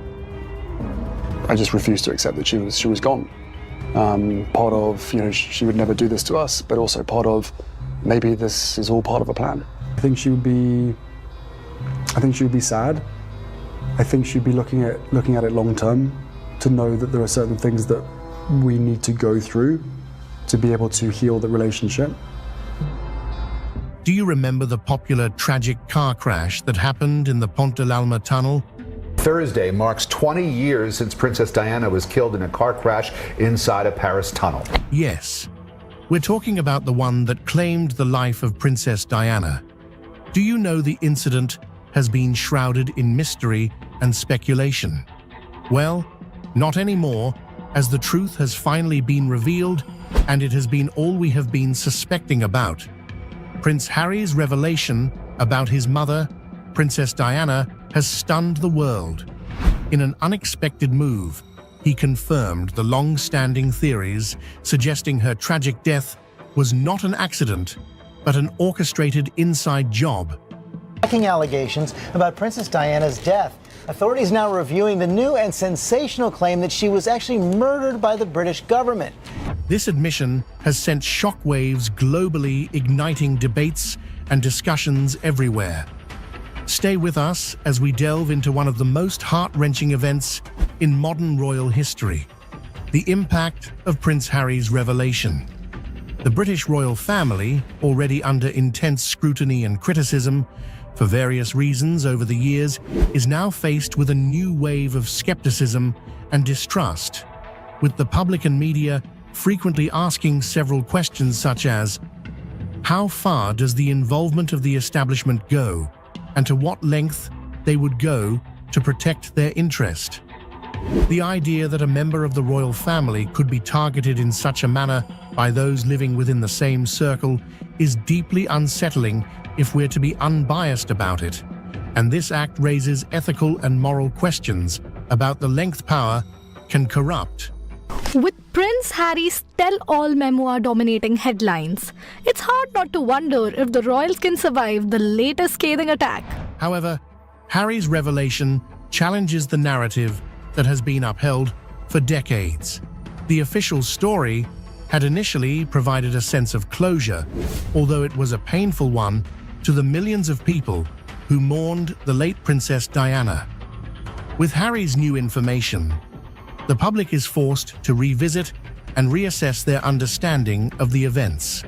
I just refused to accept that she was gone. Part of, she would never do this to us, but also part of, maybe this is all part of a plan. I think she would be sad. I think she'd be looking at it long term, to know that there are certain things that we need to go through to be able to heal the relationship. Do you remember the popular tragic car crash that happened in the Pont de l'Alma tunnel? Thursday marks 20 years since Princess Diana was killed in a car crash inside a Paris tunnel. Yes, we're talking about the one that claimed the life of Princess Diana. Do you know the incident has been shrouded in mystery and speculation? Well, not anymore, as the truth has finally been revealed, and it has been all we have been suspecting about. Prince Harry's revelation about his mother, Princess Diana, has stunned the world. In an unexpected move, he confirmed the long-standing theories suggesting her tragic death was not an accident, but an orchestrated inside job. Shocking allegations about Princess Diana's death. Authorities now reviewing the new and sensational claim that she was actually murdered by the British government. This admission has sent shockwaves globally, igniting debates and discussions everywhere. Stay with us as we delve into one of the most heart-wrenching events in modern royal history, the impact of Prince Harry's revelation. The British royal family, already under intense scrutiny and criticism for various reasons over the years, is now faced with a new wave of skepticism and distrust, with the public and media frequently asking several questions such as, how far does the involvement of the establishment go, and to what length they would go to protect their interest? The idea that a member of the royal family could be targeted in such a manner by those living within the same circle is deeply unsettling if we're to be unbiased about it, and this act raises ethical and moral questions about the length power can corrupt. With Prince Harry's tell-all memoir dominating headlines, it's hard not to wonder if the royals can survive the latest scathing attack. However, Harry's revelation challenges the narrative that has been upheld for decades. The official story had initially provided a sense of closure, although it was a painful one to the millions of people who mourned the late Princess Diana. With Harry's new information, the public is forced to revisit and reassess their understanding of the events.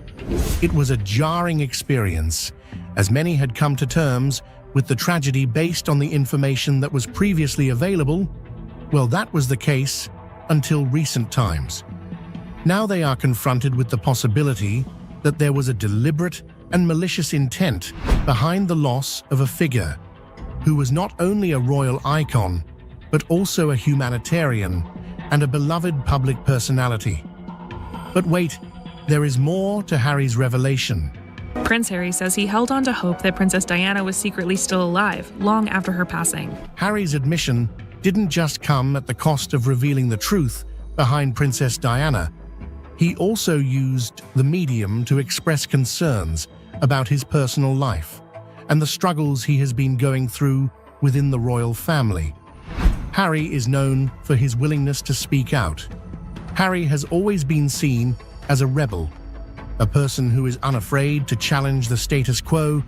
It was a jarring experience, as many had come to terms with the tragedy based on the information that was previously available. Well, that was the case until recent times. Now they are confronted with the possibility that there was a deliberate and malicious intent behind the loss of a figure who was not only a royal icon, but also a humanitarian and a beloved public personality. But wait, there is more to Harry's revelation. Prince Harry says he held on to hope that Princess Diana was secretly still alive, long after her passing. Harry's admission didn't just come at the cost of revealing the truth behind Princess Diana. He also used the medium to express concerns about his personal life and the struggles he has been going through within the royal family. Harry is known for his willingness to speak out. Harry has always been seen as a rebel, a person who is unafraid to challenge the status quo,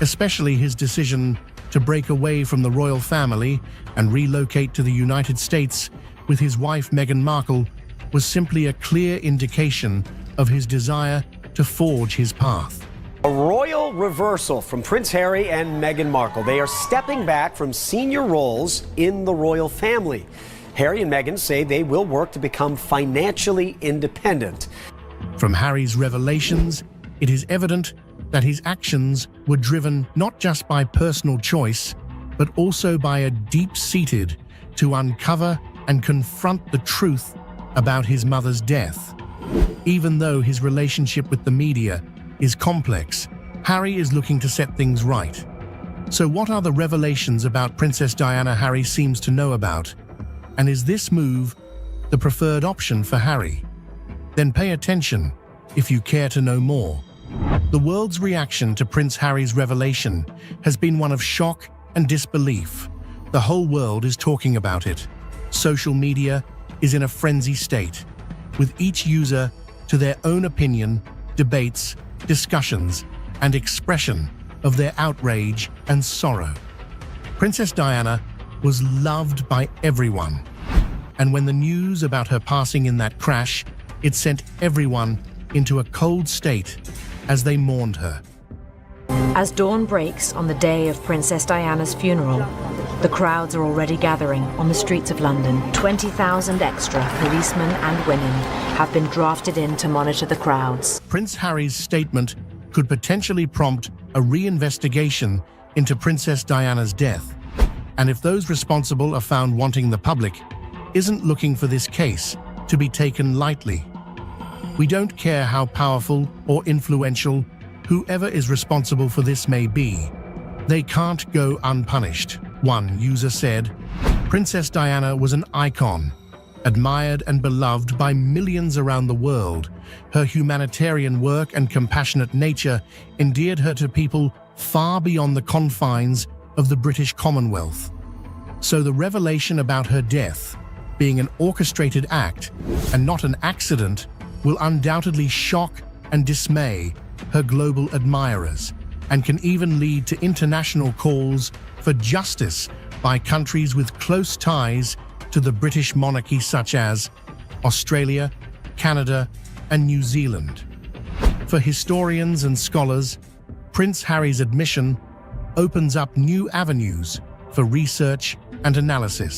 especially his decision to break away from the royal family and relocate to the United States with his wife Meghan Markle was simply a clear indication of his desire to forge his path. A royal reversal from Prince Harry and Meghan Markle. They are stepping back from senior roles in the royal family. Harry and Meghan say they will work to become financially independent. From Harry's revelations, it is evident that his actions were driven not just by personal choice, but also by a deep-seated to uncover and confront the truth about his mother's death. Even though his relationship with the media is complex, Harry is looking to set things right. So what are the revelations about Princess Diana Harry seems to know about? And is this move the preferred option for Harry? Then pay attention if you care to know more. The world's reaction to Prince Harry's revelation has been one of shock and disbelief. The whole world is talking about it. Social media is in a frenzy state, with each user to their own opinion, debates, discussions, and expression of their outrage and sorrow. Princess Diana was loved by everyone, and when the news about her passing in that crash, it sent everyone into a cold state as they mourned her. As dawn breaks on the day of Princess Diana's funeral, the crowds are already gathering on the streets of London. 20,000 extra policemen and women have been drafted in to monitor the crowds. Prince Harry's statement could potentially prompt a reinvestigation into Princess Diana's death, and if those responsible are found wanting, the public isn't looking for this case to be taken lightly. We don't care how powerful or influential whoever is responsible for this may be. They can't go unpunished. One user said, Princess Diana was an icon, admired and beloved by millions around the world. Her humanitarian work and compassionate nature endeared her to people far beyond the confines of the British Commonwealth. So the revelation about her death, being an orchestrated act and not an accident, will undoubtedly shock and dismay her global admirers and can even lead to international calls for justice by countries with close ties to the British monarchy, such as Australia, Canada, and New Zealand. For historians and scholars, Prince Harry's admission opens up new avenues for research and analysis.